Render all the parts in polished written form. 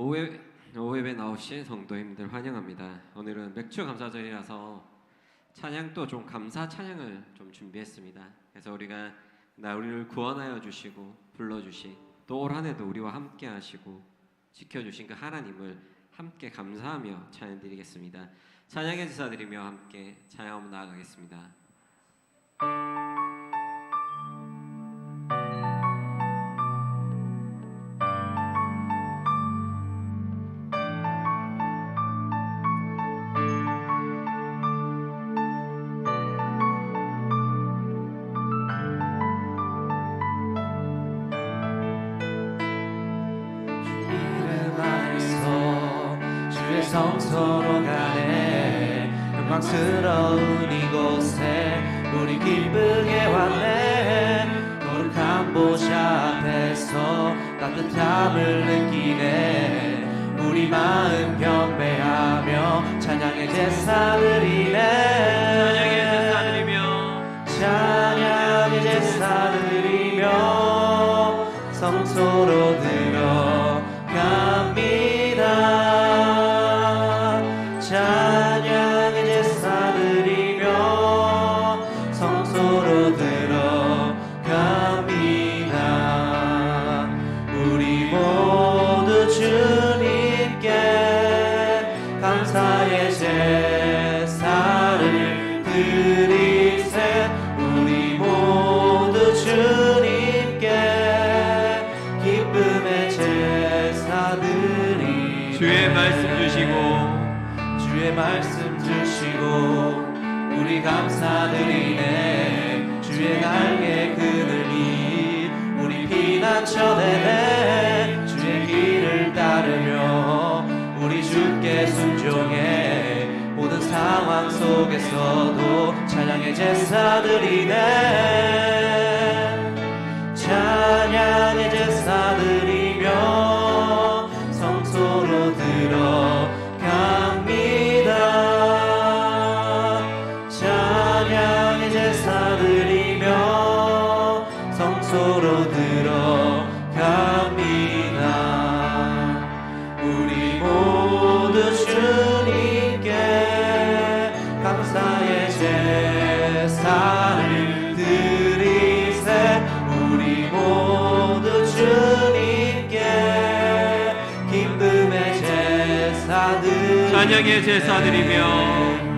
오후 예배 나오신 성도님들 환영합니다. 오늘은 맥주 감사절이라서 찬양도 좀 감사 찬양을 좀 준비했습니다. 그래서 우리가 우리를 구원하여 주시고 불러주신 또 올 한해도 우리와 함께 하시고 지켜주신 그 하나님을 함께 감사하며 찬양드리겠습니다. 찬양의 제사드리며 함께 찬양하며 나아가겠습니다. 성소로 가네 영광스러운 이곳에 우리 기쁘게 왔네 거룩한 보좌 앞에서 따뜻함을 느끼네 우리 마음 경배하며 찬양의 제사 드리네 찬양의 제사 드리며 성소로 들어갑니다 찬양의 제사 드리며 성소로 들어갑니다 우리 모두 주님께 감사의 제사를 드리세 우리 모두 주님께 기쁨의 제사 드리세 주의 말씀 주시고 주의 말씀 주시고 우리 감사드리네 주의 날개 그늘이 우리 피난처 되네 주의 길을 따르며 우리 주께 순종해 모든 상황 속에서도 찬양의 제사 드리네 찬양의 제사 드리며 성소로 찬양의 제사 드리며 성소로 들어갑니다 우리 모두 주님께 감사의 제사를 드리세 우리 모두 주님께 기쁨의 제사 드리세 찬양의 제사 드리며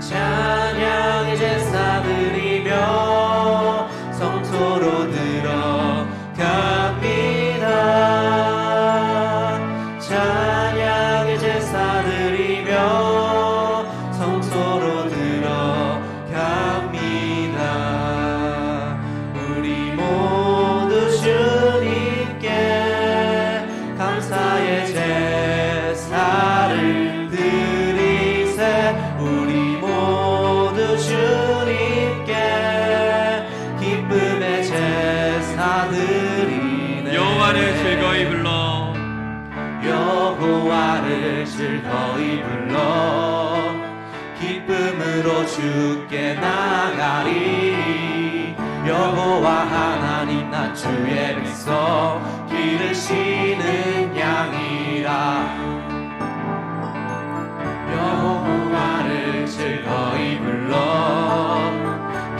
찬양의 제사 드리며 성소로 들어갑니다 찬양의 제사 드리며 성소로 들어갑니다 우리 모두 주님께 감사의 제사를 드리세 우리 모두 주님께 기쁨의 제사 드리네 여호와를 즐거이 불러 여호와를 즐거이 불러 기쁨으로 주께 나가리 여호와 하나님 나 주의 백성 기르시는 양이라 여호와를 즐거이 불러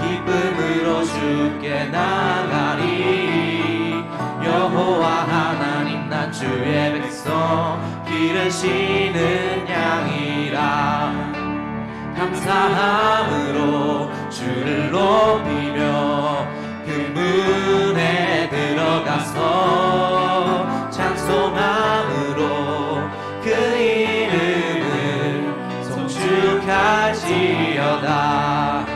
기쁨으로 주께 나가리 여호와 하나님 난 주의 백성 기르시는 양이라 감사함으로 주를 높이며 그 문에 들어가서 찬송함으로 그 이름을 송축할지어다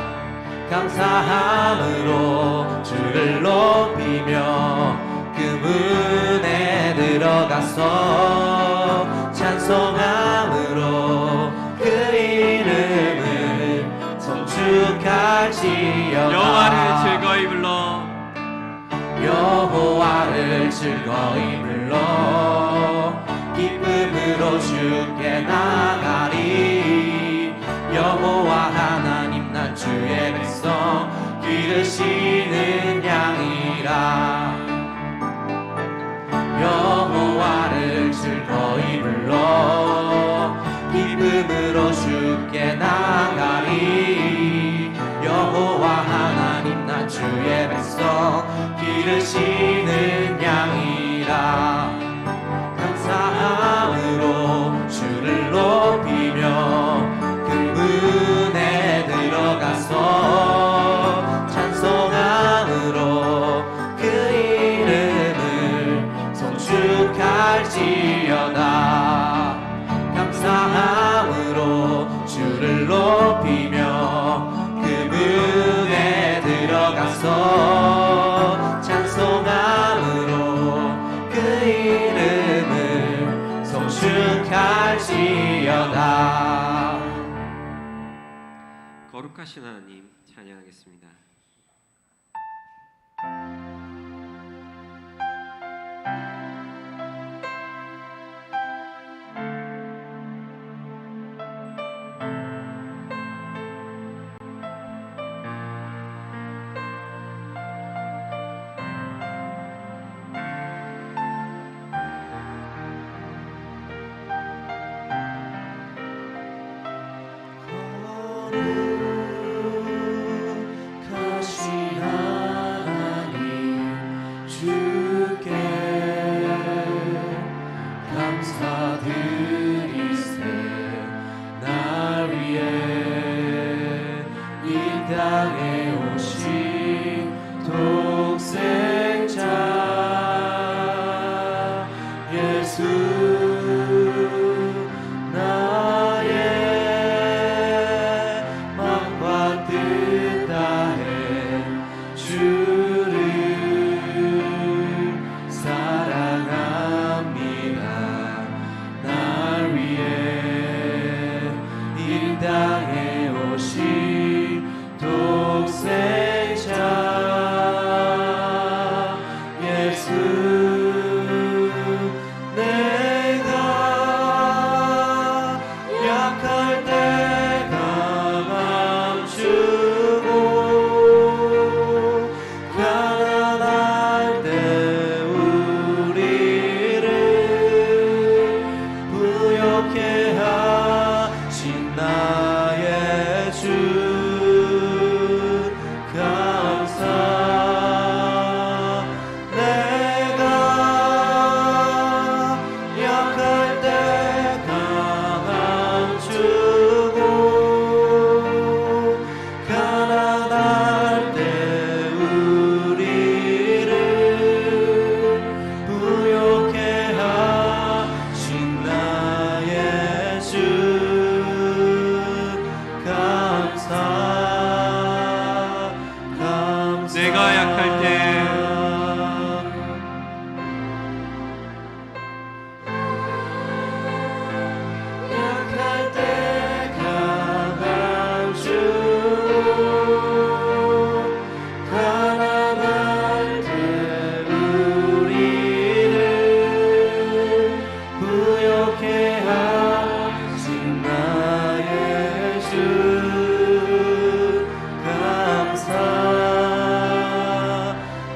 감사함으로 주를 높이며 그 문에 들어가서 찬송함으로 그 이름을 송축할지어다 여호와를 즐거이 불러 여호와를 즐거이 불러 기쁨으로 주께 나가리 여호와 하나님 난 주의 백성 기르시는 양이라 여호와를 즐거이 백성 기르시는 양이라 감사함으로 주를 높이며 그 문에 들어가서 찬송함으로 그 이름을 송축할지어다 감사함으로 주를 높이며 그 문에 들어가서 찬송함으로 그 이름을 송축할지어다. 거룩하신 하나님 찬양하겠습니다. 거룩하신 하나님 주께 감사드리세 날 위해 이 땅에 오신 독생자 예수 나의 마음과 뜻 다해 주를 사랑합니다. 날 위해 이 땅에 오신 독생자 예수 내가 약할 때 강함 주고 가난할 때 우리를 부욕해 하신 나의 주 감사 내가 약할 때 강함 주고 가난할 때 우리를 부욕해 하신 나의 주 감사 감사 내가 약할 때 약할 때 강함 주고 가난할 때 우리를 부욕해 하신 나의 주 감사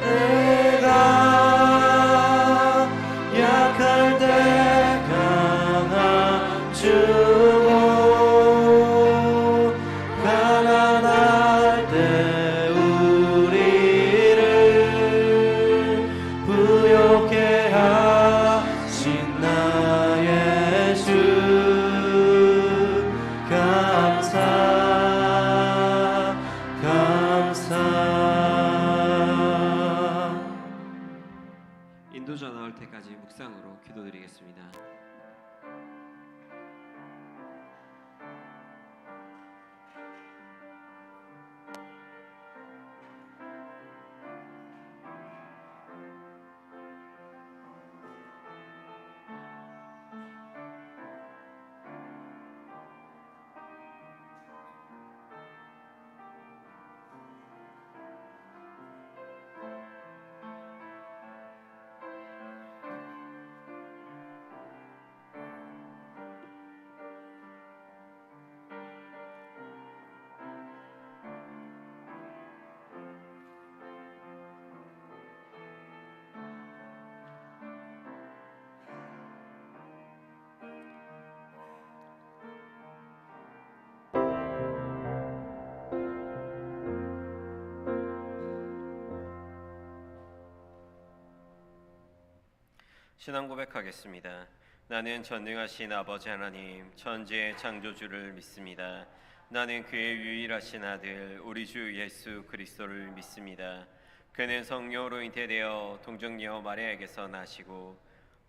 내가 약할 때 강함 주고 가난할 때 우리를 부욕해 하신 나의 주 감사 감사 인도자 나올 때까지 묵상으로 기도드리겠습니다. 신앙 고백하겠습니다. 나는 전능하신 아버지 하나님 천지의 창조주를 믿습니다. 나는 그의 유일하신 아들 우리 주 예수 그리스도를 믿습니다. 그는 성령으로 잉태되어 동정녀 마리아에게서 나시고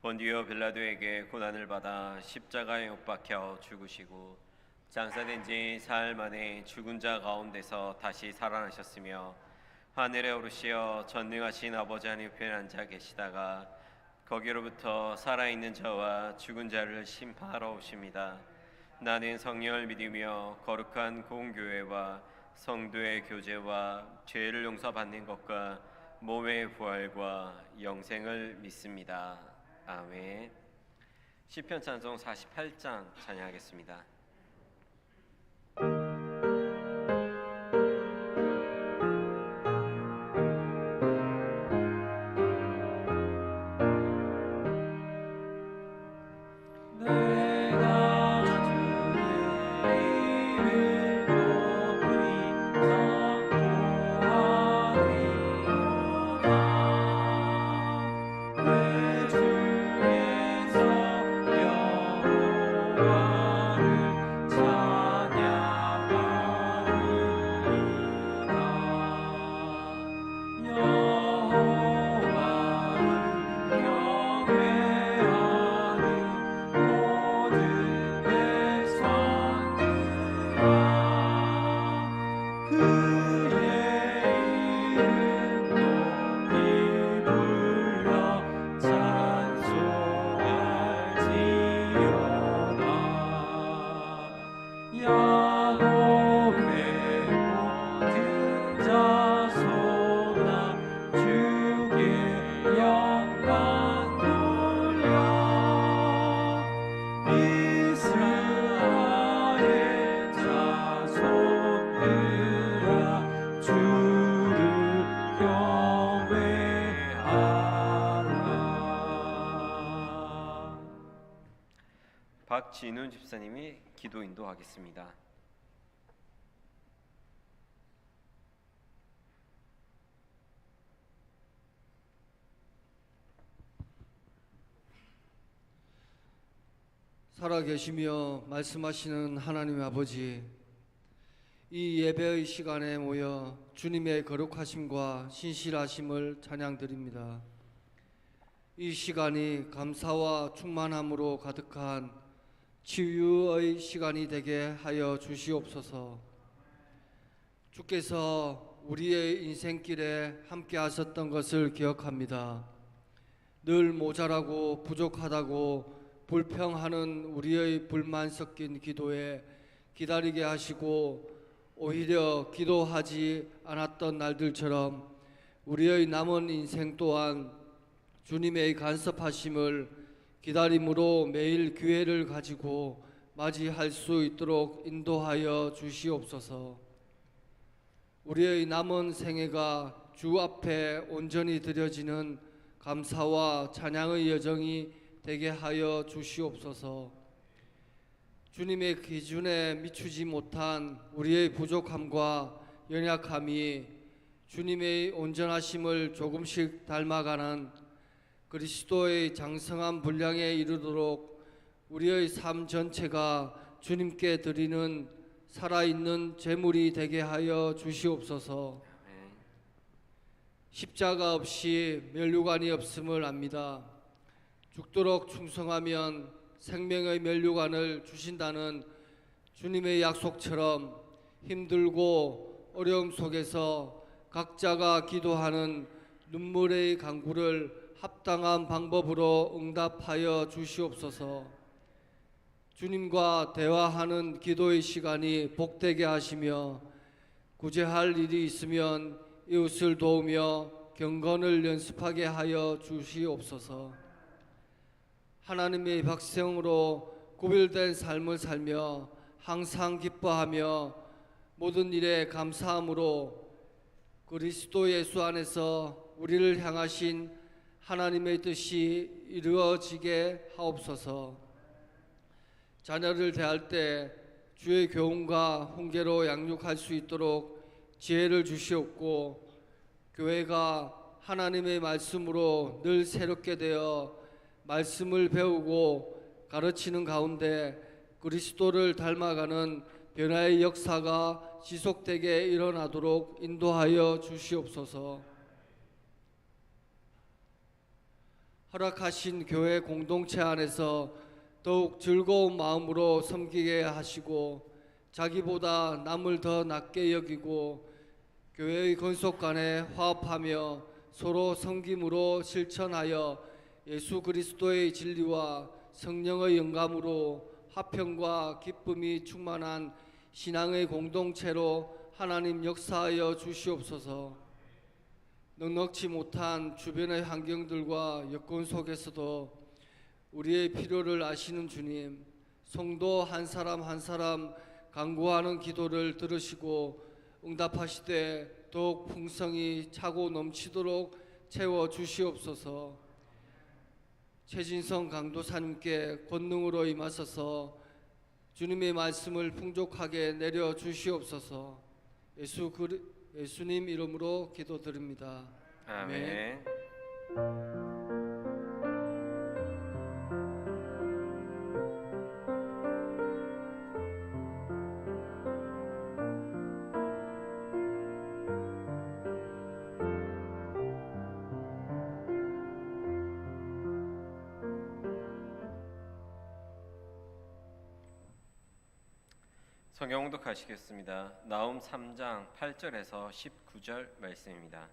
본디오 빌라도에게 고난을 받아 십자가에 못 박혀 죽으시고 장사된 지 사흘 만에 죽은 자 가운데서 다시 살아나셨으며 하늘에 오르시어 전능하신 아버지 하나님 편에 앉아 계시다가 거기로부터 살아있는 자와 죽은 자를 심판하러 오십니다. 나는 성령을 믿으며 거룩한 공교회와 성도의 교제와 죄를 용서받는 것과 몸의 부활과 영생을 믿습니다. 아멘. 시편 찬송 48장 찬양하겠습니다. 박진훈 집사님이 기도 인도하겠습니다. 살아계시며 말씀하시는 하나님의 아버지, 이 예배의 시간에 모여 주님의 거룩하심과 신실하심을 찬양드립니다. 이 시간이 감사와 충만함으로 가득한 치유의 시간이 되게 하여 주시옵소서. 주께서 우리의 인생길에 함께 하셨던 것을 기억합니다. 늘 모자라고 부족하다고 불평하는 우리의 불만 섞인 기도에 기다리게 하시고 오히려 기도하지 않았던 날들처럼 우리의 남은 인생 또한 주님의 간섭하심을 기다림으로 매일 기회를 가지고 맞이할 수 있도록 인도하여 주시옵소서. 우리의 남은 생애가 주 앞에 온전히 드려지는 감사와 찬양의 여정이 되게 하여 주시옵소서. 주님의 기준에 미치지 못한 우리의 부족함과 연약함이 주님의 온전하심을 조금씩 닮아가는 그리스도의 장성한 분량에 이르도록 우리의 삶 전체가 주님께 드리는 살아있는 제물이 되게 하여 주시옵소서. 십자가 없이 면류관이 없음을 압니다. 죽도록 충성하면 생명의 면류관을 주신다는 주님의 약속처럼 힘들고 어려움 속에서 각자가 기도하는 눈물의 간구를 합당한 방법으로 응답하여 주시옵소서. 주님과 대화하는 기도의 시간이 복되게 하시며 구제할 일이 있으면 이웃을 도우며 경건을 연습하게 하여 주시옵소서. 하나님의 백성으로 구별된 삶을 살며 항상 기뻐하며 모든 일에 감사함으로 그리스도 예수 안에서 우리를 향하신 하나님의 뜻이 이루어지게 하옵소서. 자녀를 대할 때 주의 교훈과 훈계로 양육할 수 있도록 지혜를 주시옵고 교회가 하나님의 말씀으로 늘 새롭게 되어 말씀을 배우고 가르치는 가운데 그리스도를 닮아가는 변화의 역사가 지속되게 일어나도록 인도하여 주시옵소서. 허락하신 교회 공동체 안에서 더욱 즐거운 마음으로 섬기게 하시고 자기보다 남을 더 낮게 여기고 교회의 건속 간에 화합하며 서로 섬김으로 실천하여 예수 그리스도의 진리와 성령의 영감으로 화평과 기쁨이 충만한 신앙의 공동체로 하나님 역사하여 주시옵소서. 넉넉지 못한 주변의 환경들과 여건 속에서도 우리의 필요를 아시는 주님, 성도 한 사람 한 사람 간구하는 기도를 들으시고 응답하시되 더욱 풍성히 차고 넘치도록 채워 주시옵소서. 최진성 강도사님께 권능으로 임하소서 주님의 말씀을 풍족하게 내려 주시옵소서. 예수님 이름으로 기도드립니다. 아멘. 성경 홍독하시겠습니다. 나훔 3장 8절에서 19절 말씀입니다.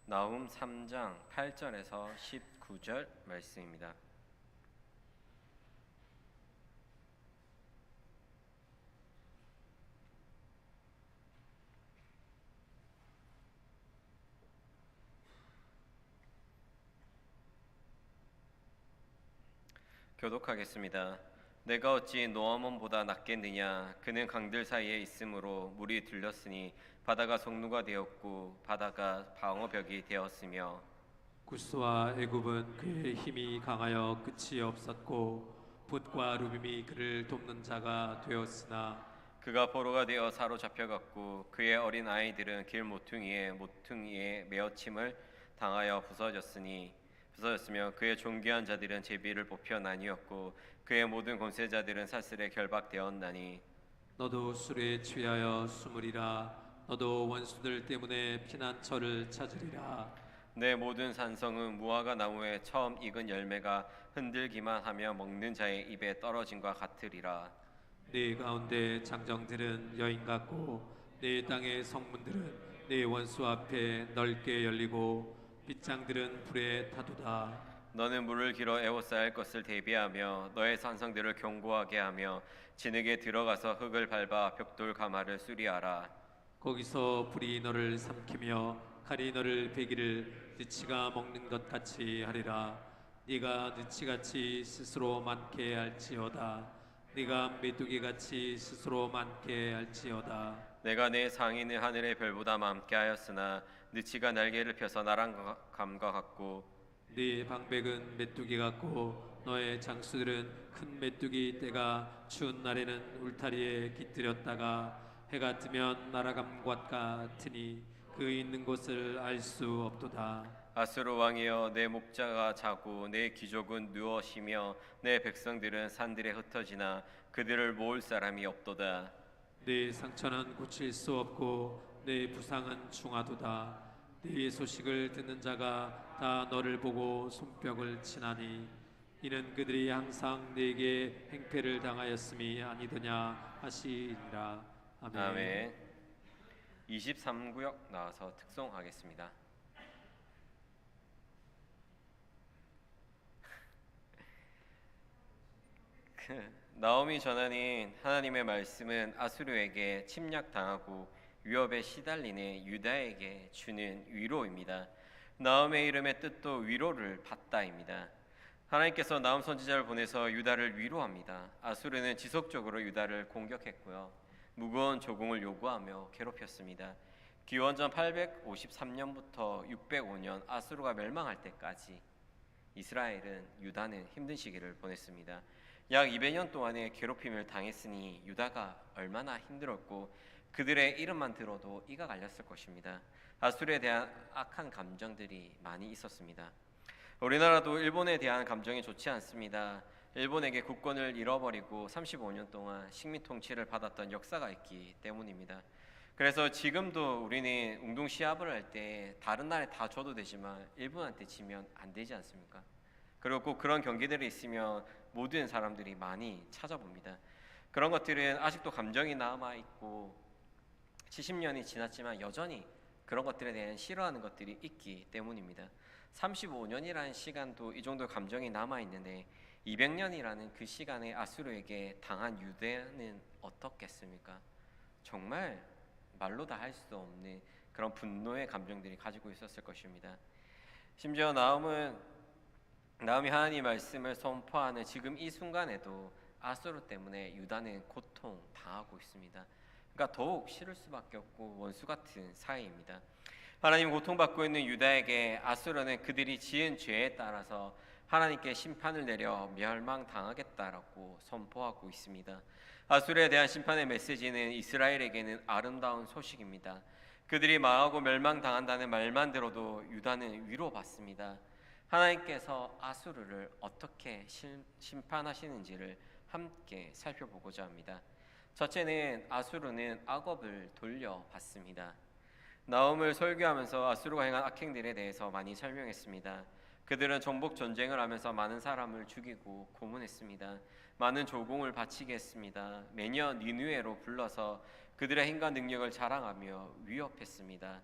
나훔 3장 8절에서 19절 말씀입니다. 교독하겠습니다. 내가 어찌 노아몬보다 낫겠느냐? 그는 강들 사이에 있으므로 물이 들렸으니 바다가 성루가 되었고 바다가 방어벽이 되었으며 구스와 애굽은 그의 힘이 강하여 끝이 없었고 붓과 루빔이 그를 돕는 자가 되었으나 그가 포로가 되어 사로잡혀갔고 그의 어린 아이들은 길 모퉁이에 메어침을 당하여 부서졌으며 그의 존귀한 자들은 제비를 뽑혀 나뉘었고 그의 모든 권세자들은 사슬에 결박되었나니 너도 술에 취하여 숨으리라. 너도 원수들 때문에 피난처를 찾으리라. 내 모든 산성은 무화과 나무에 처음 익은 열매가 흔들기만 하며 먹는 자의 입에 떨어짐과 같으리라. 네 가운데 장정들은 여인 같고 네 땅의 성문들은 네 원수 앞에 넓게 열리고 빗장들은 불에 타도다. 너는 물을 길어 에워싸야 것을 대비하며 너의 산성들을 견고하게 하며 진흙에 들어가서 흙을 밟아 벽돌 가마를 수리하라. 거기서 불이 너를 삼키며 칼이 너를 베기를 느치가 먹는 것 같이 하리라. 네가 느치같이 스스로 많게 할지어다. 네가 메뚜기같이 스스로 많게 할지어다. 내가 내 상인을 하늘의 별보다 많게 하였으나 느치가 날개를 펴서 나랑 감과 같고 네 방백은 메뚜기 같고 너의 장수들은 큰 메뚜기 떼가 추운 날에는 울타리에 깃들였다가 해가 뜨면 날아감과 같으니 그 있는 곳을 알 수 없도다. 아수르 왕이여 내 목자가 자고 내 귀족은 누워 쉬며 내 백성들은 산들에 흩어지나 그들을 모을 사람이 없도다. 네 상처는 고칠 수 없고 네 부상은 중하도다. 네 소식을 듣는 자가 다 너를 보고 손뼉을 치나니 이는 그들이 항상 네게 행패를 당하였음이 아니더냐 하시리라. 아멘. 아멘. 23구역 나와서 특송하겠습니다. 나옴이 전하는 하나님의 말씀은 아수르에게 침략당하고 위협에 시달리는 유다에게 주는 위로입니다. 나움의 이름의 뜻도 위로를 받다입니다. 하나님께서 나움 선지자를 보내서 유다를 위로합니다. 아수르는 지속적으로 유다를 공격했고요. 무거운 조공을 요구하며 괴롭혔습니다. 기원전 853년부터 605년 아수르가 멸망할 때까지 이스라엘은 유다는 힘든 시기를 보냈습니다. 약 200년 동안의 괴롭힘을 당했으니 유다가 얼마나 힘들었고 그들의 이름만 들어도 이가 갈렸을 것입니다. 아수르에 대한 악한 감정들이 많이 있었습니다. 우리나라도 일본에 대한 감정이 좋지 않습니다. 일본에게 국권을 잃어버리고 35년 동안 식민 통치를 받았던 역사가 있기 때문입니다. 그래서 지금도 우리는 운동 시합을 할 때 다른 나라에 다 줘도 되지만 일본한테 지면 안 되지 않습니까? 그리고 꼭 그런 경기들이 있으면 모든 사람들이 많이 찾아봅니다. 그런 것들은 아직도 감정이 남아 있고 70년이 지났지만 여전히 그런 것들에 대한 싫어하는 것들이 있기 때문입니다. 35년이라는 시간도 이 정도 감정이 남아 있는데 200년이라는 그 시간에 아수르에게 당한 유대는 어떻겠습니까? 정말 말로 다 할 수 없는 그런 분노의 감정들이 가지고 있었을 것입니다. 심지어 나움이 하나님 말씀을 선포하는 지금 이 순간에도 아수르 때문에 유다는 고통 당하고 있습니다. 그러니까 더욱 싫을 수밖에 없고 원수 같은 사이입니다. 하나님 고통받고 있는 유다에게 아수르는 그들이 지은 죄에 따라서 하나님께 심판을 내려 멸망당하겠다라고 선포하고 있습니다. 아수르에 대한 심판의 메시지는 이스라엘에게는 아름다운 소식입니다. 그들이 망하고 멸망당한다는 말만 들어도 유다는 위로받습니다. 하나님께서 아수르를 어떻게 심판하시는지를 함께 살펴보고자 합니다. 첫째는 아수르는 악업을 돌려받습니다. 나움을 설교하면서 아수르가 행한 악행들에 대해서 많이 설명했습니다. 그들은 정복 전쟁을 하면서 많은 사람을 죽이고 고문했습니다. 많은 조공을 바치게 했습니다. 매년 니느웨로 불러서 그들의 힘과 능력을 자랑하며 위협했습니다.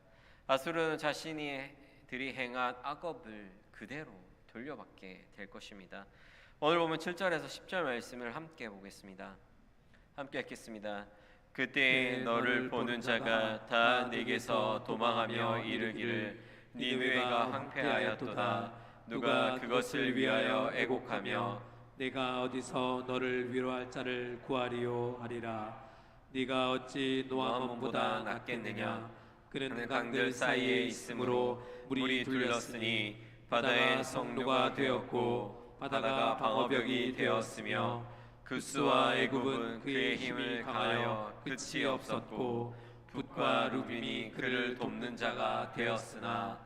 아수르는 자신들이 행한 악업을 그대로 돌려받게 될 것입니다. 오늘 보면 7절에서 10절 말씀을 함께 보겠습니다. 함께 읽겠습니다. 그때 너를 보는 자가 다 네게서 도망하며 이르기를 니느웨가 황폐하였도다. 누가 그것을 위하여 애곡하며 내가 어디서 너를 위로할 자를 구하리요 하리라. 네가 어찌 노아몬보다 낫겠느냐. 그는 강들 사이에 있으므로 물이 둘렀으니 바다의 성루가 되었고 바다가 방어벽이 되었으며 구스와 애굽은 그의 힘을 강하여 끝이 없었고 붓과 루빔이 그를 돕는 자가 되었으나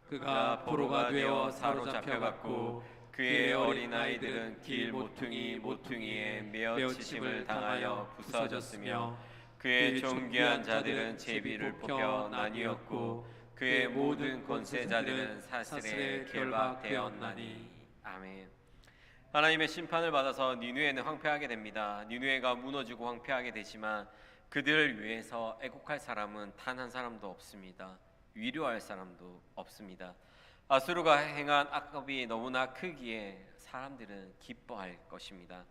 그가 포로가 되어 사로잡혀갔고 그의 어린아이들은 길 모퉁이에 메어치심을 당하여 부서졌으며 그의 존귀한 자들은 제비를 뽑혀 나뉘었고 그의 모든 권세자들은 사슬에 결박되었나니. 아멘. 하나님의 심판을 받아서 니느웨는 황폐하게 됩니다. 니느웨가 무너지고 황폐하게 되지만 그들을 위해서 애국할 사람은 단 한 사람도 없습니다. 위로할 사람도 없습니다. 아수르가 행한 악업이 너무나 크기에 사람들은 기뻐할 것입니다.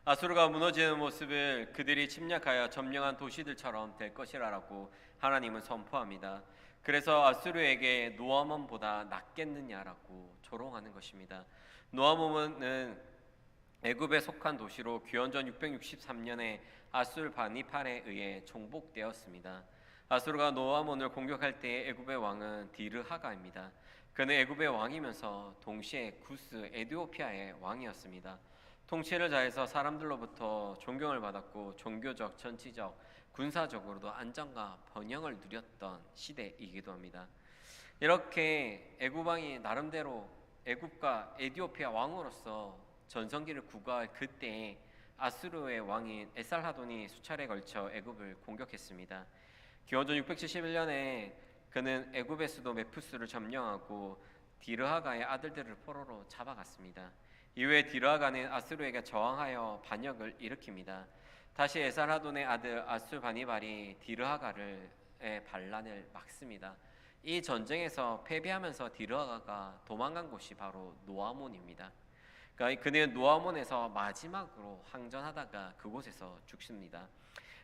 아수르가 무너지는 모습을 그들이 침략하여 점령한 도시들처럼 될 것이라고 하나님은 선포합니다. 그래서 아수르에게 노아몬보다 낫겠느냐라고 조롱하는 것입니다. 노아몬은 애굽에 속한 도시로 기원전 663년에 아술 바니팔에 의해 정복되었습니다. 아수르가 노아몬을 공격할 때 애굽의 왕은 디르하가입니다. 그는 애굽의 왕이면서 동시에 구스 에티오피아의 왕이었습니다. 통치를 잘해서 사람들로부터 존경을 받았고 종교적, 정치적, 군사적으로도 안정과 번영을 누렸던 시대이기도 합니다. 이렇게 애굽 왕이 나름대로 애굽과 에티오피아 왕으로서 전성기를 구가할 그때에 아수르의 왕인 에살하돈이 수차례 걸쳐 애굽을 공격했습니다. 기원전 671년에 그는 애굽의 수도 메푸스를 점령하고 디르하가의 아들들을 포로로 잡아갔습니다. 이후에 디르하가는 아수르에게 저항하여 반역을 일으킵니다. 다시 에살하돈의 아들 아술바니발이 디르하가의 반란을 막습니다. 이 전쟁에서 패배하면서 디르하가가 도망간 곳이 바로 노아몬입니다. 그러니까 그는 노아몬에서 마지막으로 항전하다가 그곳에서 죽습니다.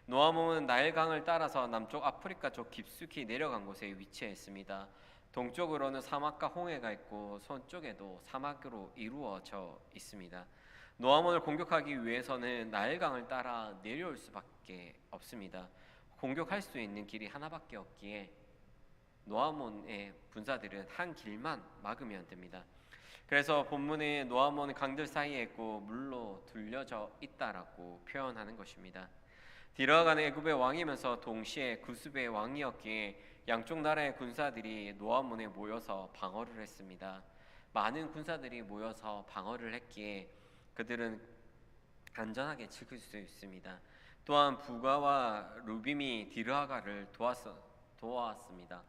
노아몬은 나일강을 따라서 남쪽 아프리카 쪽 깊숙이 내려간 곳에 위치했습니다. 동쪽으로는 사막과 홍해가 있고 서쪽에도 사막으로 이루어져 있습니다. 노아몬을 공격하기 위해서는 나일강을 따라 내려올 수밖에 없습니다. 공격할 수 있는 길이 하나밖에 없기에 노아몬의 군사들은 한 길만 막으면 됩니다. 그래서 본문에 노아몬은 강들 사이에 있고 물로 둘려져 있다라고 표현하는 것입니다. 디르하가는 애굽의 왕이면서 동시에 구스의 왕이었기에 양쪽 나라의 군사들이 노아몬에 모여서 방어를 했습니다. 많은 군사들이 모여서 방어를 했기에 그들은 안전하게 지킬 수 있습니다. 또한 부가와 루빔이 디르하가를 도왔습니다.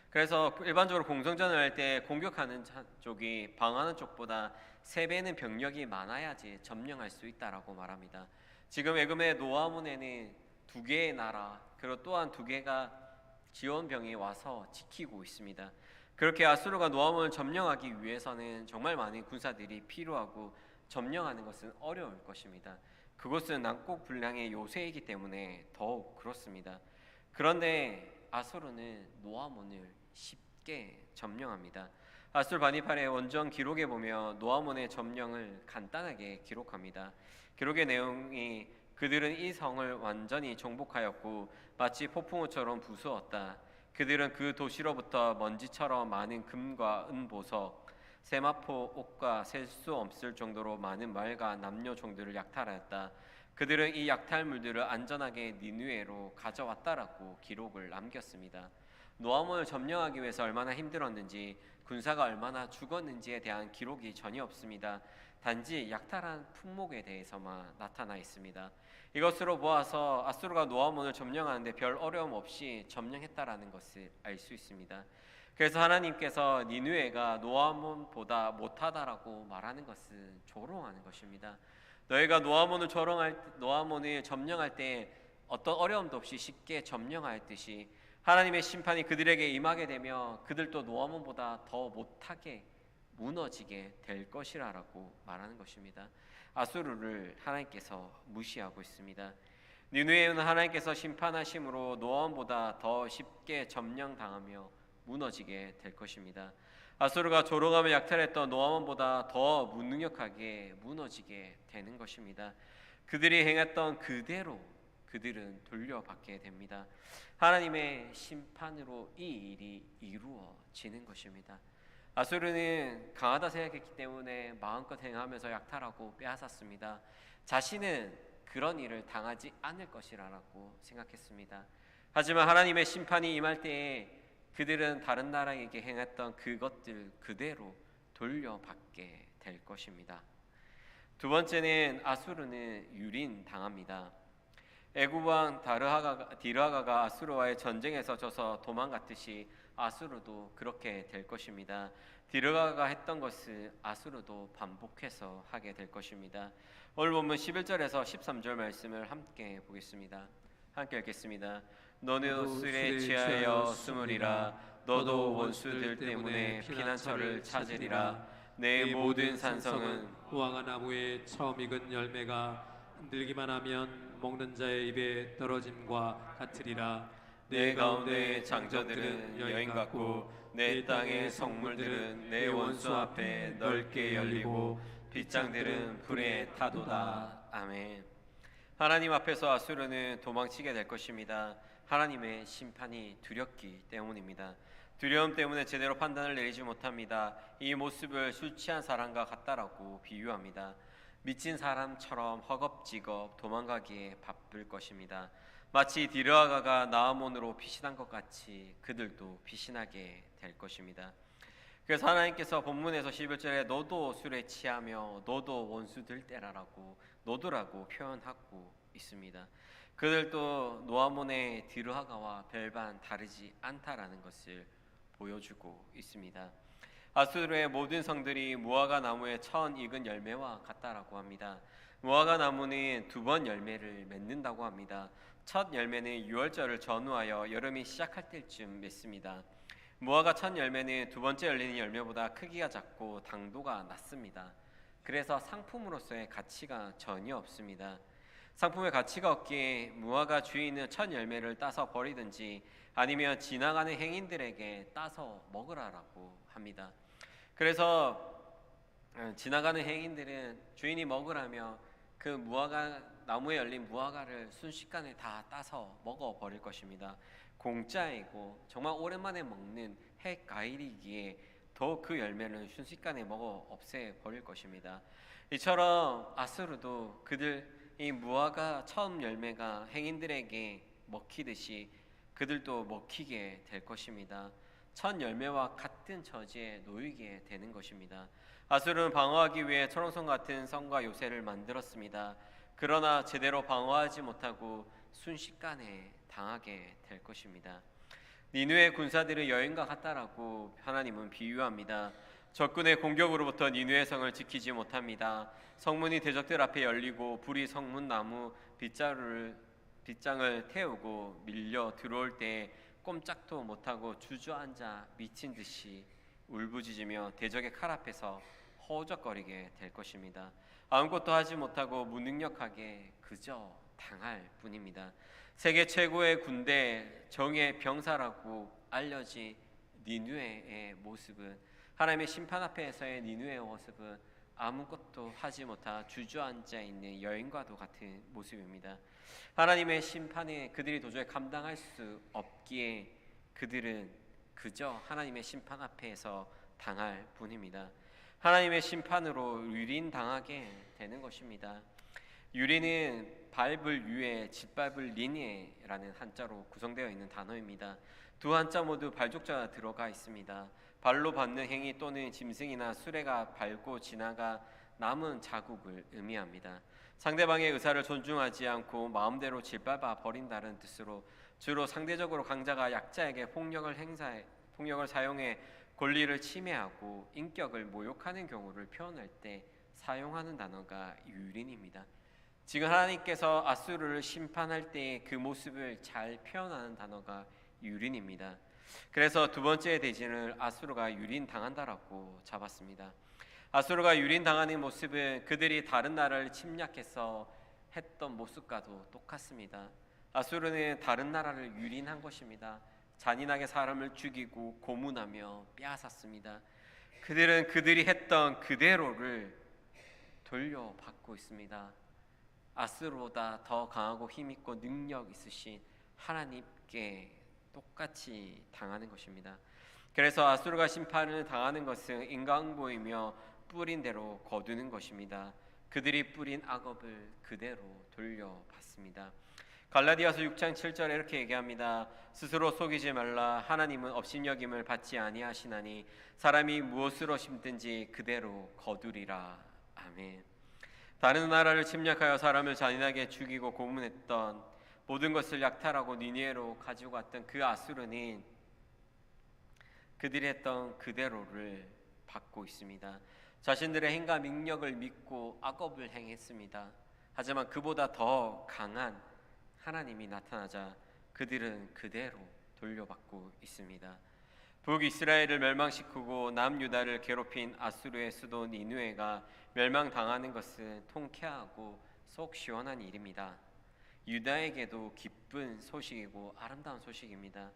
그래서 일반적으로 공성전을 할 때 공격하는 쪽이 방어하는 쪽보다 3배는 병력이 많아야지 점령할 수 있다라고 말합니다. 지금 애굽의 노아몬에는 2개의 나라 그리고 또한 2개가 지원병이 와서 지키고 있습니다. 그렇게 아수르가 노아몬을 점령하기 위해서는 정말 많은 군사들이 필요하고 점령하는 것은 어려울 것입니다. 그곳은 난국불량의 요새이기 때문에 더욱 그렇습니다. 그런데 아수르는 노아몬을 쉽게 점령합니다. 아수르 바니팔의 원정 기록에 보면 노아몬의 점령을 간단하게 기록합니다. 기록의 내용이 그들은 이 성을 완전히 정복하였고 마치 폭풍우처럼 부수었다. 그들은 그 도시로부터 먼지처럼 많은 금과 은 보석, 세마포 옷과 셀 수 없을 정도로 많은 말과 남녀 종들을 약탈하였다. 그들은 이 약탈물들을 안전하게 니느웨로 가져왔다라고 기록을 남겼습니다. 노아몬을 점령하기 위해서 얼마나 힘들었는지, 군사가 얼마나 죽었는지에 대한 기록이 전혀 없습니다. 단지 약탈한 품목에 대해서만 나타나 있습니다. 이것으로 보아서 아수르가 노아몬을 점령하는데 별 어려움 없이 점령했다라는 것을 알 수 있습니다. 그래서 하나님께서 니느웨가 노아몬보다 못하다라고 말하는 것은 조롱하는 것입니다. 너희가 노아몬을 점령할 때 어떤 어려움도 없이 쉽게 점령하였듯이 하나님의 심판이 그들에게 임하게 되며 그들도 노아몬보다 더 못하게 무너지게 될 것이라고 말하는 것입니다. 아수르를 하나님께서 무시하고 있습니다. 니느웨는 하나님께서 심판하심으로 노아몬보다 더 쉽게 점령당하며 무너지게 될 것입니다. 아수르가 조롱하며 약탈했던 노아몬보다 더 무능력하게 무너지게 되는 것입니다. 그들이 행했던 그대로 그들은 돌려받게 됩니다. 하나님의 심판으로 이 일이 이루어지는 것입니다. 아수르는 강하다 생각했기 때문에 마음껏 행하면서 약탈하고 빼앗았습니다. 자신은 그런 일을 당하지 않을 것이라고 생각했습니다. 하지만 하나님의 심판이 임할 때에 그들은 다른 나라에게 행했던 그것들 그대로 돌려받게 될 것입니다. 두 번째는 아수르는 유린당합니다. 애굽 왕 디르하가가 아수르와의 전쟁에서 져서 도망갔듯이 아수르도 그렇게 될 것입니다. 디르하가가 했던 것을 아수르도 반복해서 하게 될 것입니다. 오늘 본문 11절에서 13절 말씀을 함께 보겠습니다. 함께 읽겠습니다. 너는 술에 취하여 숨으리라. 너도 원수들 때문에 피난처를 찾으리라. 내 모든 산성은 무화과 나무의 처음 익은 열매가 흔들기만 하면 먹는 자의 입에 떨어짐과 같으리라. 내 가운데 장저들은 여인 같고 내 땅의 성물들은 내 원수 앞에 넓게 열리고 빗장들은 불에 타도다. 아멘. 하나님 앞에서 아수르는 도망치게 될 것입니다. 하나님의 심판이 두렵기 때문입니다. 두려움 때문에 제대로 판단을 내리지 못합니다. 이 모습을 술 취한 사람과 같다라고 비유합니다. 미친 사람처럼 허겁지겁 도망가기에 바쁠 것입니다. 마치 디르하가가 나아몬으로 피신한 것 같이 그들도 피신하게 될 것입니다. 그래서 하나님께서 본문에서 11절에 너도 술에 취하며 너도 원수들 때라라고 너도라고 표현하고 있습니다. 그들도 노아몬의 디르하가와 별반 다르지 않다라는 것을 보여주고 있습니다. 아수르의 모든 성들이 무화과 나무의 처음 익은 열매와 같다라고 합니다. 무화과 나무는 2번 열매를 맺는다고 합니다. 첫 열매는 6월절을 전후하여 여름이 시작할 때쯤 맺습니다. 무화과 첫 열매는 2번째 열리는 열매보다 크기가 작고 당도가 낮습니다. 그래서 상품으로서의 가치가 전혀 없습니다. 상품의 가치가 없기에 무화과 주인은 첫 열매를 따서 버리든지 아니면 지나가는 행인들에게 따서 먹으라라고 합니다. 그래서 지나가는 행인들은 주인이 먹으라며 그 무화과 나무에 열린 무화과를 순식간에 다 따서 먹어버릴 것입니다. 공짜이고 정말 오랜만에 먹는 핵과일이기에 더욱 그 열매를 순식간에 먹어 없애버릴 것입니다. 이처럼 아수르도 그들 이 무화과 처음 열매가 행인들에게 먹히듯이 그들도 먹히게 될 것입니다. 첫 열매와 같은 처지에 놓이게 되는 것입니다. 아수르는 방어하기 위해 초롱성 같은 성과 요새를 만들었습니다. 그러나 제대로 방어하지 못하고 순식간에 당하게 될 것입니다. 니느웨 군사들은 여인과 같다라고 하나님은 비유합니다. 적군의 공격으로부터 니느웨 성을 지키지 못합니다. 성문이 대적들 앞에 열리고 불이 성문 나무 빗장을 태우고 밀려 들어올 때 꼼짝도 못하고 주저앉아 미친 듯이 울부짖으며 대적의 칼 앞에서 허우적거리게 될 것입니다. 아무것도 하지 못하고 무능력하게 그저 당할 뿐입니다. 세계 최고의 군대 정예 병사라고 알려진 니느웨의 모습은, 하나님의 심판 앞에서의 니느웨의 모습은 아무것도 하지 못하 주저앉아 있는 여인과도 같은 모습입니다. 하나님의 심판에 그들이 도저히 감당할 수 없기에 그들은 그저 하나님의 심판 앞에서 당할 뿐입니다. 하나님의 심판으로 유린당하게 되는 것입니다. 유리는 밟을 유에 짓밟을 린이라는 한자로 구성되어 있는 단어입니다. 두 한자 모두 발족자가 들어가 있습니다. 발로 밟는 행위 또는 짐승이나 수레가 밟고 지나가 남은 자국을 의미합니다. 상대방의 의사를 존중하지 않고 마음대로 짓밟아 버린다는 뜻으로 주로 상대적으로 강자가 약자에게 폭력을 사용해 권리를 침해하고 인격을 모욕하는 경우를 표현할 때 사용하는 단어가 유린입니다. 지금 하나님께서 아수르를 심판할 때의 그 모습을 잘 표현하는 단어가 유린입니다. 그래서 두 번째 대진을 아수르가 유린당한다라고 잡았습니다. 아수르가 유린당하는 모습은 그들이 다른 나라를 침략해서 했던 모습과도 똑같습니다. 아수르는 다른 나라를 유린한 것입니다. 잔인하게 사람을 죽이고 고문하며 빼앗았습니다. 그들은 그들이 했던 그대로를 돌려받고 있습니다. 아수르보다 더 강하고 힘있고 능력 있으신 하나님께 똑같이 당하는 것입니다. 그래서 아수르가 심판을 당하는 것은 인간보이며 뿌린 대로 거두는 것입니다. 그들이 뿌린 악업을 그대로 돌려받습니다. 갈라디아서 6장 7절에 이렇게 얘기합니다. 스스로 속이지 말라. 하나님은 업신여김을 받지 아니하시나니 사람이 무엇으로 심든지 그대로 거두리라. 아멘. 다른 나라를 침략하여 사람을 잔인하게 죽이고 고문했던, 모든 것을 약탈하고 니느웨로 가지고 갔던 그 아수르는 그들이 했던 그대로를 받고 있습니다. 자신들의 힘과 능력을 믿고 악업을 행했습니다. 하지만 그보다 더 강한 하나님이 나타나자 그들은 그대로 돌려받고 있습니다. 북이스라엘을 멸망시키고 남유다를 괴롭힌 아수르의 수도 니느웨가 멸망당하는 것은 통쾌하고 속 시원한 일입니다. 유다에게도 기쁜 소식이고 아름다운 소식입니다.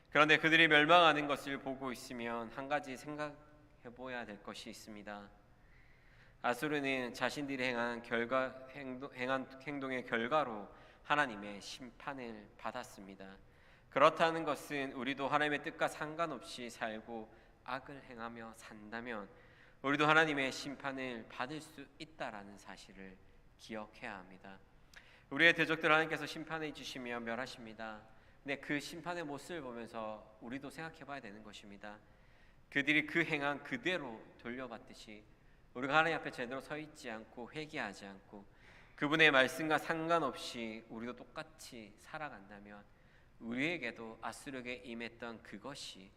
그런데 그들이 멸망하는 것을 보고 있으면 한 가지 생각해 보아야 될 것이 있습니다. 아수르는 자신들이 행한 행동의 결과로 하나님의 심판을 받았습니다. 그렇다는 것은 우리도 하나님의 뜻과 상관없이 살고 악을 행하며 산다면 우리도 하나님의 심판을 받을 수 있다라는 사실을 기억해야 합니다. 우리의 대적들 하나님께서 심판해 주시며 멸하십니다. 근데 그 심판의 모습을 보면서 우리도 생각해 봐야 되는 것입니다. 그들이 그 행한 그대로 돌려받듯이 우리가 하나님 앞에 제대로 서 있지 않고 회개하지 않고 그분의 말씀과 상관없이 우리도 똑같이 살아간다면 우리에게도 아수르에게 임했던 그것이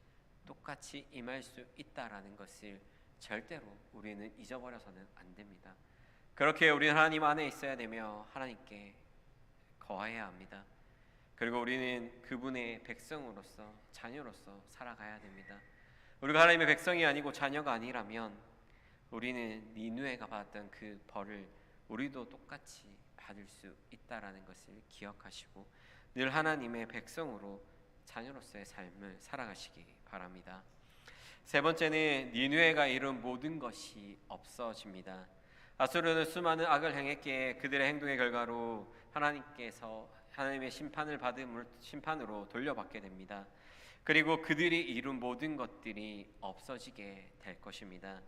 똑같이 임할 수 있다라는 것을 절대로 우리는 잊어버려서는 안 됩니다. 그렇게 우리는 하나님 안에 있어야 되며 하나님께 거해야 합니다. 그리고 우리는 그분의 백성으로서 자녀로서 살아가야 됩니다. 우리가 하나님의 백성이 아니고 자녀가 아니라면 우리는 니느웨가 받았던 그 벌을 우리도 똑같이 받을 수 있다라는 것을 기억하시고 늘 하나님의 백성으로 자녀로서의 삶을 살아가시기 바랍니다. 세 번째는 니느웨가 이룬 모든 것이 없어집니다. 아수르는 수많은 악을 행했기에 그들의 행동의 결과로 하나님께서 하나님의 심판으로 돌려받게 됩니다. 그리고 그들이 이룬 모든 것들이 없어지게 될 것입니다.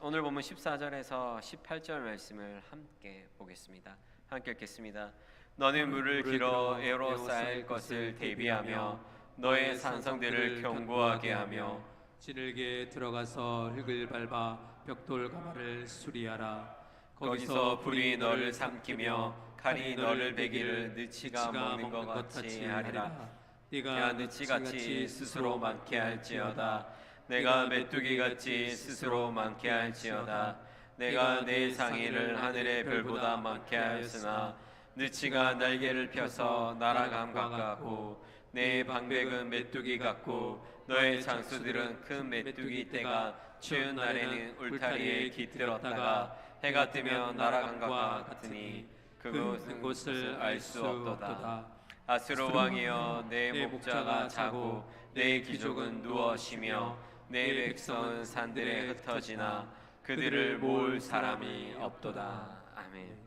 오늘 보면 14절에서 18절 말씀을 함께 보겠습니다. 함께 읽겠습니다. 너는 물을 길어 에어로 쌓을 것을 대비하며 너의 산성들을 견고하게 하며 진흙에 들어가서 흙을 밟아 벽돌 가마를 수리하라. 거기서 불이 너를 삼키며 칼이 너를 베기를 느치가 먹는 것 같이 하리라. 내가 느치같이 스스로 많게 할지어다. 내가 메뚜기같이 스스로 많게 할지어다. 내가 내 상의를 하늘의 별보다 많게 하였으나 느치가 날개를 펴서 날아감과 같고 내 방백은 메뚜기 같고 너의 장수들은 큰 메뚜기 떼가 추운 날에는 울타리에 깃들었다가 해가 뜨면 날아간과 같으니 그곳을 알 수 없도다. 아수르 왕이여 내 목자가 자고 내 귀족은 누워 쉬며 내 백성은 산들에 흩어지나 그들을 모을 사람이 없도다. 아멘.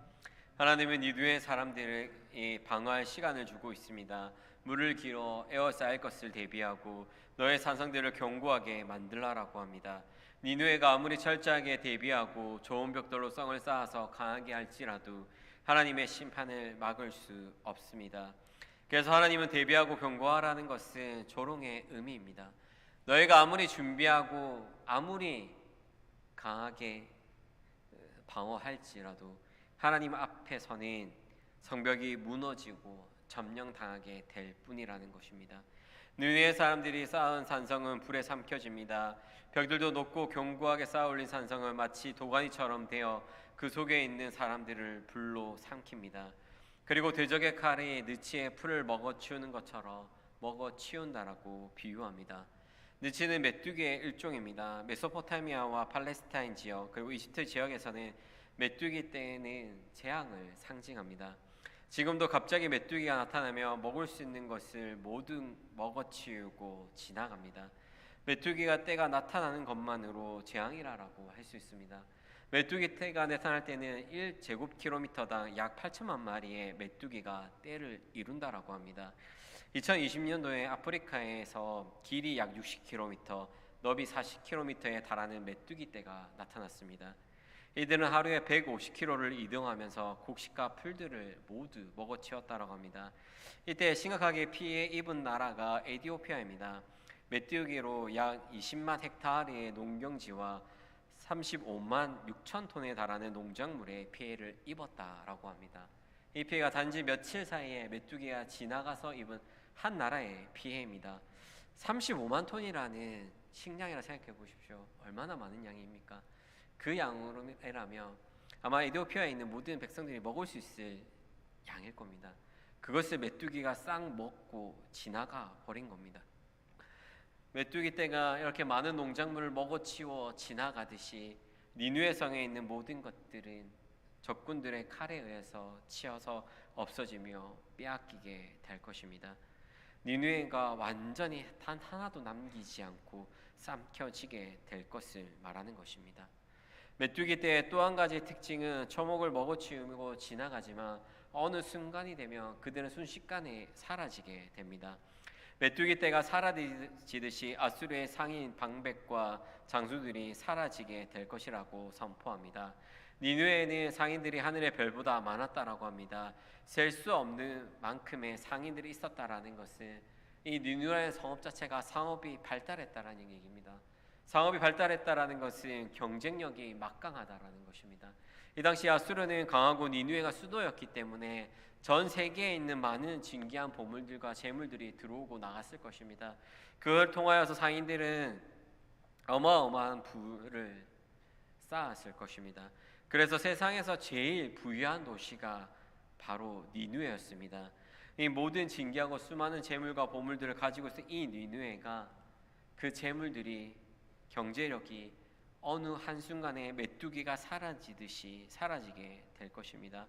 하나님은 니느웨 사람들에게 방어할 시간을 주고 있습니다. 물을 길어 에워싸일 것을 대비하고 너의 산성들을 견고하게 만들라라고 합니다. 니느웨가 아무리 철저하게 대비하고 좋은 벽돌로 성을 쌓아서 강하게 할지라도 하나님의 심판을 막을 수 없습니다. 그래서 하나님은 대비하고 견고하라는 것은 조롱의 의미입니다. 너희가 아무리 준비하고 아무리 강하게 방어할지라도 하나님 앞에서는 성벽이 무너지고 점령당하게 될 뿐이라는 것입니다. 느느웨 사람들이 쌓은 산성은 불에 삼켜집니다. 벽들도 높고 견고하게 쌓아올린 산성은 마치 도가니처럼 되어 그 속에 있는 사람들을 불로 삼킵니다. 그리고 대적의 칼이 느치의 풀을 먹어치우는 것처럼 먹어치운다라고 비유합니다. 느치는 메뚜기의 일종입니다. 메소포타미아와 팔레스타인 지역 그리고 이집트 지역에서는 메뚜기 떼는 재앙을 상징합니다. 지금도 갑자기 메뚜기가 나타나며 먹을 수 있는 것을 모두 먹어치우고 지나갑니다. 메뚜기가 떼가 나타나는 것만으로 재앙이라고 할 수 있습니다. 메뚜기 떼가 나타날 때는 1제곱킬로미터당 약 8천만 마리의 메뚜기가 떼를 이룬다라고 합니다. 2020년도에 아프리카에서 길이 약 60km, 너비 40km에 달하는 메뚜기 떼가 나타났습니다. 이들은 하루에 150km를 이동하면서 곡식과 풀들을 모두 먹어치웠다고 합니다. 이때 심각하게 피해 입은 나라가 에티오피아입니다. 메뚜기로 약 20만 헥타르의 농경지와 35만 6천 톤에 달하는 농작물에 피해를 입었다라고 합니다. 이 피해가 단지 며칠 사이에 메뚜기가 지나가서 입은 한 나라의 피해입니다. 35만 톤이라는 식량이라 생각해 보십시오. 얼마나 많은 양입니까? 그 양으로라면 아마 에티오피아에 있는 모든 백성들이 먹을 수 있을 양일 겁니다. 그것을 메뚜기가 싹 먹고 지나가 버린 겁니다. 메뚜기 떼가 이렇게 많은 농작물을 먹어치워 지나가듯이 니느웨 성에 있는 모든 것들은 적군들의 칼에 의해서 치어서 없어지며 빼앗기게 될 것입니다. 니느웨가 완전히 단 하나도 남기지 않고 삼켜지게 될 것을 말하는 것입니다. 메뚜기 떼의 또 한 가지 특징은 초목을 먹어치우고 지나가지만 어느 순간이 되면 그들은 순식간에 사라지게 됩니다. 메뚜기 떼가 사라지듯이 아수르의 상인 방백과 장수들이 사라지게 될 것이라고 선포합니다. 니느웨에는 상인들이 하늘의 별보다 많았다라고 합니다. 셀 수 없는 만큼의 상인들이 있었다라는 것은 이 니느웨 성읍 자체가 상업이 발달했다라는 얘기입니다. 상업이 발달했다라는 것은 경쟁력이 막강하다라는 것입니다. 이 당시 아수르는 강하고 니느웨가 수도였기 때문에 전 세계에 있는 많은 진귀한 보물들과 재물들이 들어오고 나갔을 것입니다. 그걸 통하여서 상인들은 어마어마한 부를 쌓았을 것입니다. 그래서 세상에서 제일 부유한 도시가 바로 니느웨였습니다. 이 모든 진귀하고 수많은 재물과 보물들을 가지고 있는 이 니느웨가 그 재물들이 경제력이 어느 한순간에 메뚜기가 사라지듯이 사라지게 될 것입니다.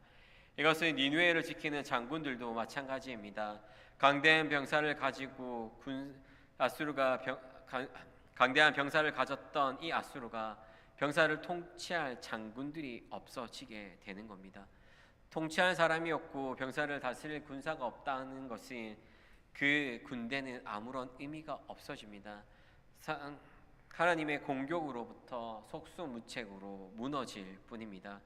이것은 니느웨를 지키는 장군들도 마찬가지입니다. 강대한 병사를 가지고 강대한 병사를 가졌던 이 아수르가 병사를 통치할 장군들이 없어지게 되는 겁니다. 통치할 사람이 없고 병사를 다스릴 군사가 없다는 것은 그 군대는 아무런 의미가 없어집니다. 하나님의 공격으로부터 속수무책으로 무너질 뿐입니다.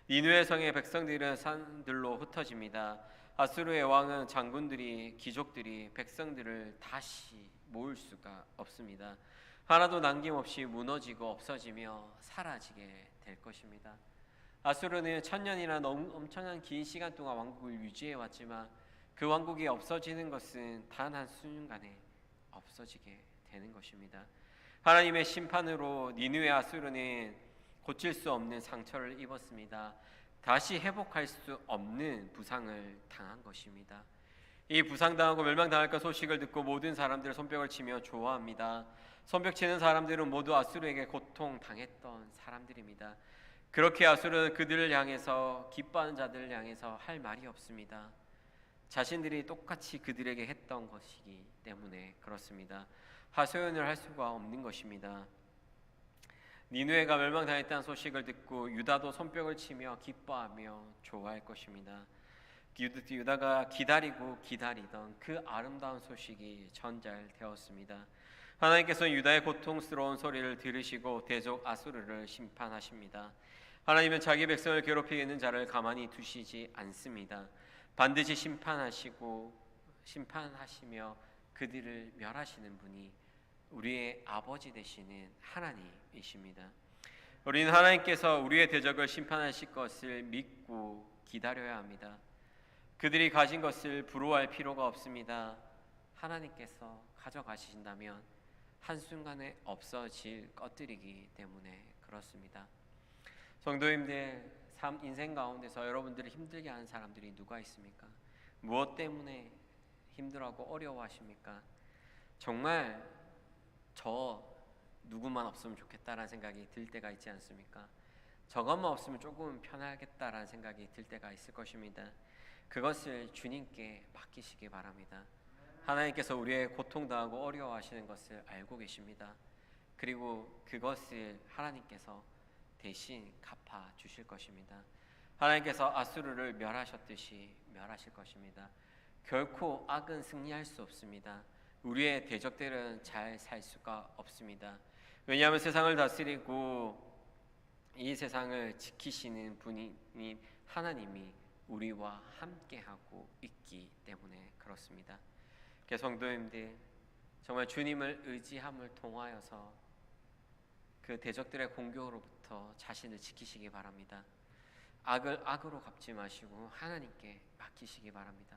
니느웨 성의 백성들은 산들로 흩어집니다. 아수르의 왕은 장군들이 귀족들이 백성들을 다시 모을 수가 없습니다. 하나도 남김없이 무너지고 없어지며 사라지게 될 것입니다. 아수르는 1000년이나 엄청난 긴 시간 동안 왕국을 유지해 왔지만 그 왕국이 없어지는 것은 단 한순간에 없어지게 되는 것입니다. 하나님의 심판으로 니느웨 아수르는 고칠 수 없는 상처를 입었습니다. 다시 회복할 수 없는 부상을 당한 것입니다. 이 부상당하고 멸망당할 소식을 듣고 모든 사람들 손뼉을 치며 좋아합니다. 손뼉 치는 사람들은 모두 아수르에게 고통당했던 사람들입니다. 그렇게 아수르는 그들을 향해서, 기뻐하는 자들을 향해서 할 말이 없습니다. 자신들이 똑같이 그들에게 했던 것이기 때문에 그렇습니다. 하소연을 할 수가 없는 것입니다. 니느웨가 멸망당했다는 소식을 듣고 유다도 손뼉을 치며 기뻐하며 좋아할 것입니다. 유다가 기다리고 기다리던 그 아름다운 소식이 전달되었습니다. 하나님께서 유다의 고통스러운 소리를 들으시고 대적 아수르를 심판하십니다. 하나님은 자기 백성을 괴롭히는 자를 가만히 두시지 않습니다. 반드시 심판하시며 그들을 멸하시는 분이 우리의 아버지 되시는 하나님이십니다. 우리는 하나님께서 우리의 대적을 심판하실 것을 믿고 기다려야 합니다. 그들이 가진 것을 부러워할 필요가 없습니다. 하나님께서 가져가신다면 한순간에 없어질 것들이기 때문에 그렇습니다. 성도님들, 인생 가운데서 여러분들을 힘들게 하는 사람들이 누가 있습니까? 무엇 때문에 힘들어하고 어려워하십니까? 정말 저 누구만 없으면 좋겠다라는 생각이 들 때가 있지 않습니까? 저것만 없으면 조금 편하겠다라는 생각이 들 때가 있을 것입니다. 그것을 주님께 맡기시기 바랍니다. 하나님께서 우리의 고통당하고 어려워하시는 것을 알고 계십니다. 그리고 그것을 하나님께서 대신 갚아 주실 것입니다. 하나님께서 아수르를 멸하셨듯이 멸하실 것입니다. 결코 악은 승리할 수 없습니다. 우리의 대적들은 잘 살 수가 없습니다. 왜냐하면 세상을 다스리고 이 세상을 지키시는 분인 하나님이 우리와 함께하고 있기 때문에 그렇습니다. 성도님들, 정말 주님을 의지함을 통하여서 그 대적들의 공격으로부터 자신을 지키시기 바랍니다. 악을 악으로 갚지 마시고 하나님께 맡기시기 바랍니다.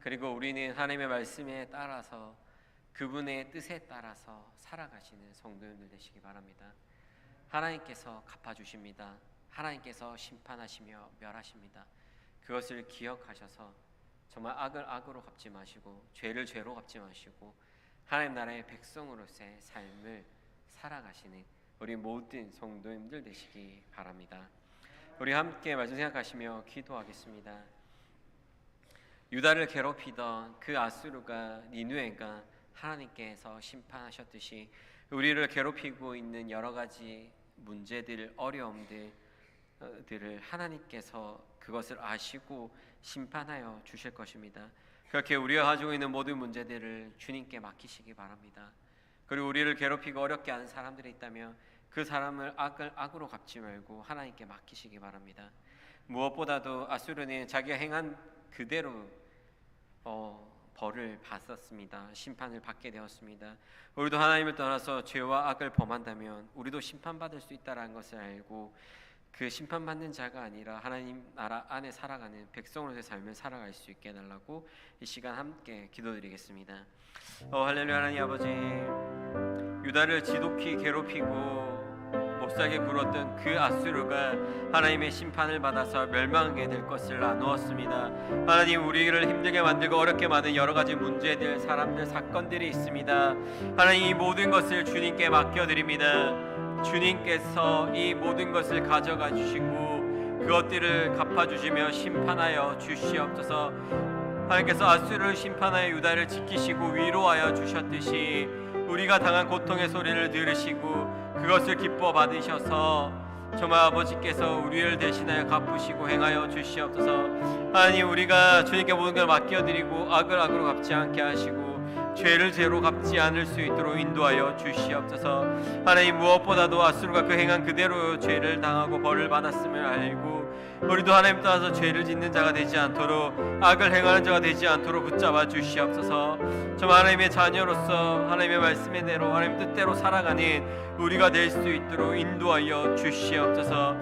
그리고 우리는 하나님의 말씀에 따라서 그분의 뜻에 따라서 살아가시는 성도님들 되시기 바랍니다. 하나님께서 갚아주십니다. 하나님께서 심판하시며 멸하십니다. 그것을 기억하셔서 정말 악을 악으로 갚지 마시고 죄를 죄로 갚지 마시고 하나님 나라의 백성으로서의 삶을 살아가시는 우리 모든 성도님들 되시기 바랍니다. 우리 함께 말씀 생각하시며 기도하겠습니다. 유다를 괴롭히던 그 아수르가 니느웨가 하나님께서 심판하셨듯이 우리를 괴롭히고 있는 여러 가지 문제들, 어려움들을 하나님께서 그것을 아시고 심판하여 주실 것입니다. 그렇게 우리가 가지고 있는 모든 문제들을 주님께 맡기시기 바랍니다. 그리고 우리를 괴롭히고 어렵게 하는 사람들이 있다면 그 사람을 악을 악으로 갚지 말고 하나님께 맡기시기 바랍니다. 무엇보다도 아수르는 자기가 행한 그대로 벌을 받았습니다. 심판을 받게 되었습니다. 우리도 하나님을 떠나서 죄와 악을 범한다면 우리도 심판받을 수 있다는 것을 알고 그 심판받는 자가 아니라 하나님 나라 안에 살아가는 백성으로서의 삶을 살아갈 수 있게 해달라고 이 시간 함께 기도드리겠습니다. 할렐루야. 하나님 아버지, 유다를 지독히 괴롭히고 몹싸게 굴었던 그 아수르가 하나님의 심판을 받아서 멸망하게 될 것을 나누었습니다. 하나님, 우리를 힘들게 만들고 어렵게 만든 여러 가지 문제들, 사람들, 사건들이 있습니다. 하나님, 이 모든 것을 주님께 맡겨드립니다. 주님께서 이 모든 것을 가져가 주시고 그것들을 갚아주시며 심판하여 주시옵소서. 하나님께서 아수르를 심판하여 유다를 지키시고 위로하여 주셨듯이 우리가 당한 고통의 소리를 들으시고 그것을 기뻐 받으셔서 정말 아버지께서 우리를 대신하여 갚으시고 행하여 주시옵소서. 하나님, 우리가 주님께 모든 걸 맡겨드리고 악을 악으로 갚지 않게 하시고 죄를 죄로 갚지 않을 수 있도록 인도하여 주시옵소서. 하나님, 무엇보다도 아수르가 그 행한 그대로 죄를 당하고 벌을 받았음을 알고 우리도 하나님 따라서 죄를 짓는 자가 되지 않도록, 악을 행하는 자가 되지 않도록 붙잡아 주시옵소서. 저 하나님의 자녀로서 하나님의 말씀대로 하나님 뜻대로 살아가는 우리가 될 수 있도록 인도하여 주시옵소서.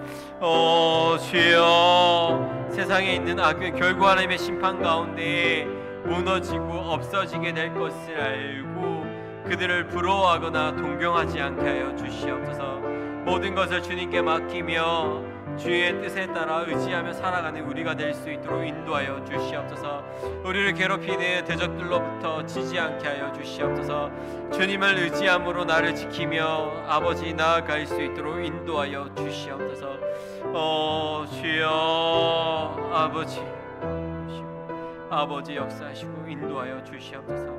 주여, 세상에 있는 악은 결국 하나님의 심판 가운데 무너지고 없어지게 될 것을 알고 그들을 부러워하거나 동경하지 않게 하여 주시옵소서. 모든 것을 주님께 맡기며 주의 뜻에 따라 의지하며 살아가는 우리가 될 수 있도록 인도하여 주시옵소서. 우리를 괴롭히는 대적들로부터 지지 않게 하여 주시옵소서. 주님을 의지함으로 나를 지키며 아버지 나아갈 수 있도록 인도하여 주시옵소서. 주여, 아버지 역사하시고 인도하여 주시옵소서.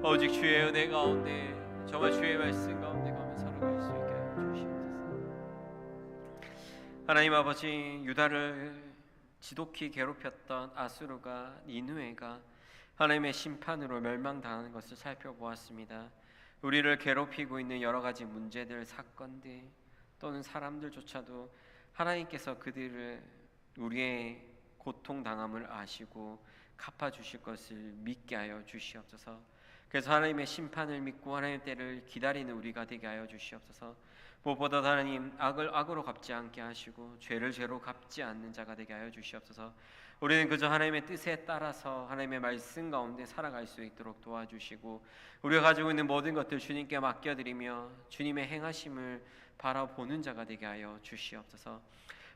오직 주의 은혜 가운데, 정말 주의 말씀 가운데 가며 살아갈 수 있게 하여 주시옵소서. 하나님 아버지, 유다를 지독히 괴롭혔던 아수르가, 니느웨가 하나님의 심판으로 멸망당하는 것을 살펴보았습니다. 우리를 괴롭히고 있는 여러 가지 문제들, 사건들 또는 사람들조차도 하나님께서 그들을 우리의 고통당함을 아시고 갚아주실 것을 믿게 하여 주시옵소서. 그래서 하나님의 심판을 믿고 하나님의 때를 기다리는 우리가 되게 하여 주시옵소서. 무엇보다 하나님, 악을 악으로 갚지 않게 하시고 죄를 죄로 갚지 않는 자가 되게 하여 주시옵소서. 우리는 그저 하나님의 뜻에 따라서 하나님의 말씀 가운데 살아갈 수 있도록 도와주시고, 우리가 가지고 있는 모든 것들 주님께 맡겨드리며 주님의 행하심을 바라보는 자가 되게 하여 주시옵소서.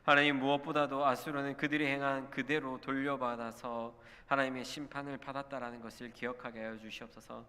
하나님, 무엇보다도 아수르는 그들이 행한 그대로 돌려받아서 하나님의 심판을 받았다라는 것을 기억하게 하여 주시옵소서.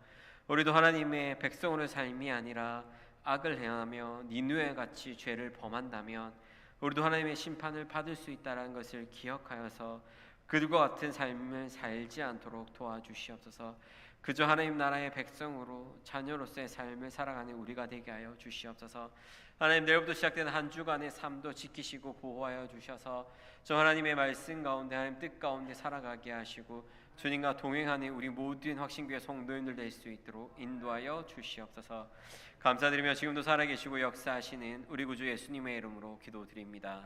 우리도 하나님의 백성으로의 삶이 아니라 악을 행하며 니느웨 같이 죄를 범한다면 우리도 하나님의 심판을 받을 수 있다는 것을 기억하여서 그들과 같은 삶을 살지 않도록 도와주시옵소서. 그저 하나님 나라의 백성으로 자녀로서의 삶을 살아가는 우리가 되게 하여 주시옵소서. 하나님, 내일부터 시작되는 한 주간의 삶도 지키시고 보호하여 주셔서 저 하나님의 말씀 가운데, 하나님 뜻 가운데 살아가게 하시고 주님과 동행하는 우리 모든 확신교회 성도님들 될 수 있도록 인도하여 주시옵소서. 감사드리며 지금도 살아계시고 역사하시는 우리 구주 예수님의 이름으로 기도드립니다.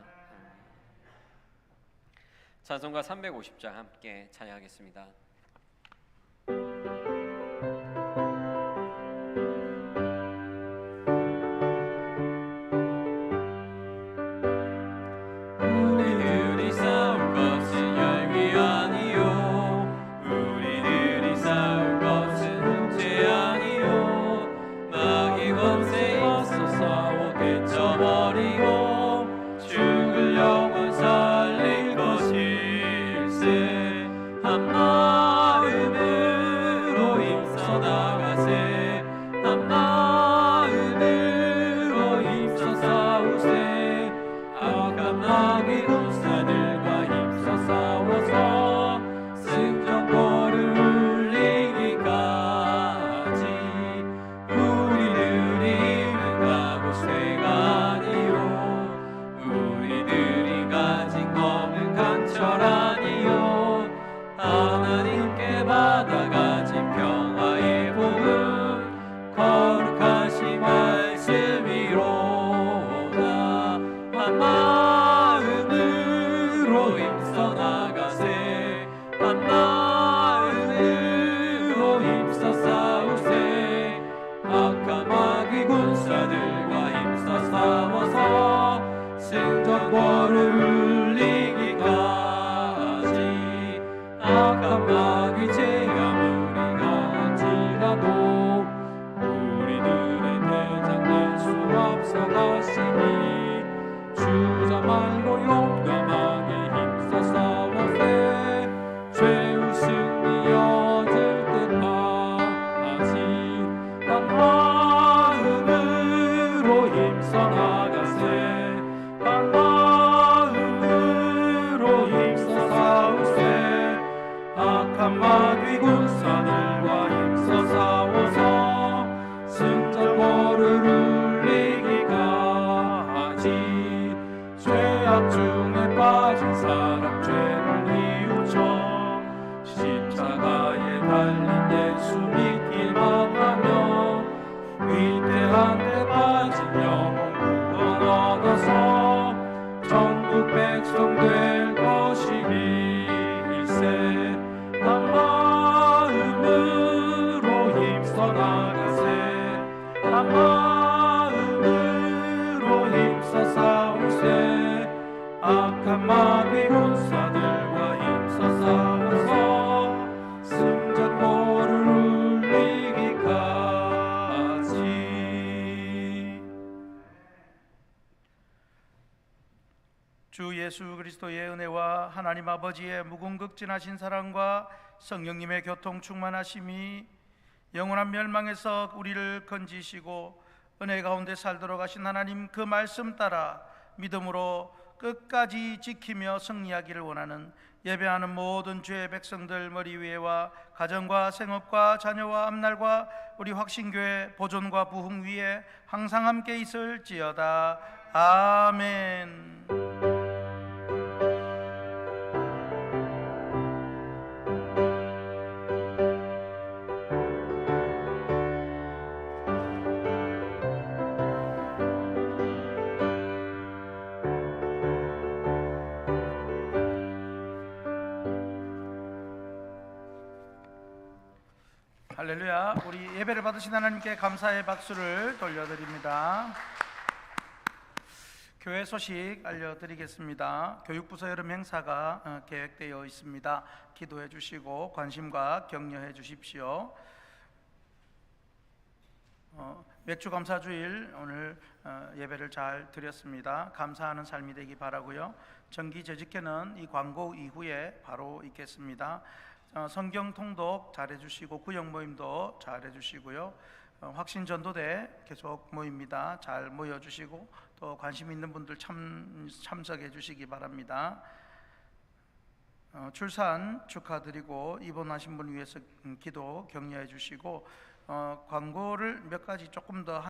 찬송가 350장 함께 찬양하겠습니다. 우리들이 싸울 것은 열위 아니요, 우리들이 싸울 것은 죄 아니요. 마귀 권세 맞서 싸워 깨쳐버리고 죽을 영혼 살릴 것일세. 한 마음으로 힘써 나가세, 한 마음으로 힘써 싸우세. 악한 마귀 군사들과 힘써 싸워서 승전보를 울리기까지. 우리들이 임하고 새가 아니요, 우리들이 가진 검은 강철 아니요. 하나님께 받아가진 평화의 복음 거룩하신 말씀이로다. 한 마음으로 힘써 나가세, 한 마음으로 힘써 싸우세. 악한 마귀 군사들과 힘써 싸워서 승전보를 울리기까지. 악한 마귀 죄 아무리 강한지라도 우리들의 대장 될 수 없어 가시니 주자말로 용감하게 힘써 싸워세. 죄의 승리 얻을 듯하지. 한 마음으로 힘써 나가세, 한 마음으로 힘써 싸우세. 악한 마귀 군사들과 힘써 싸워서 승전보를 울리기까지. 죄악 중에 빠진 사람 죄를 뉘우쳐 십자가에 달린 예수 믿기만 하면 위대한 데 빠진 영혼 구원 얻어서 주 예수 그리스도의 은혜와 하나님 아버지의 무궁극진하신 사랑과 성령님의 교통 충만하심이 영원한 멸망에서 우리를 건지시고 은혜 가운데 살도록 하신 하나님 그 말씀 따라 믿음으로 끝까지 지키며 승리하기를 원하는 예배하는 모든 주의 백성들 머리 위에와 가정과 생업과 자녀와 앞날과 우리 확신교회 보존과 부흥 위에 항상 함께 있을지어다. 아멘. 할렐루야. 우리 예배를 받으신 하나님께 감사의 박수를 돌려드립니다. 교회 소식 알려드리겠습니다. 교육부서 여름 행사가 계획되어 있습니다. 기도해 주시고 관심과 격려해 주십시오. 맥주 감사 주일 오늘 예배를 잘 드렸습니다. 감사하는 삶이 되기 바라고요. 정기 재직회는 이 광고 이후에 바로 있겠습니다. 성경 통독 잘 해주시고 구역 모임도 잘 해주시고요. 확신 전도대 계속 모입니다. 잘 모여주시고 또 관심 있는 분들 참석해 주시기 바랍니다. 출산 축하드리고 입원하신 분 위해서 기도 격려해 주시고 광고를 몇 가지 조금 더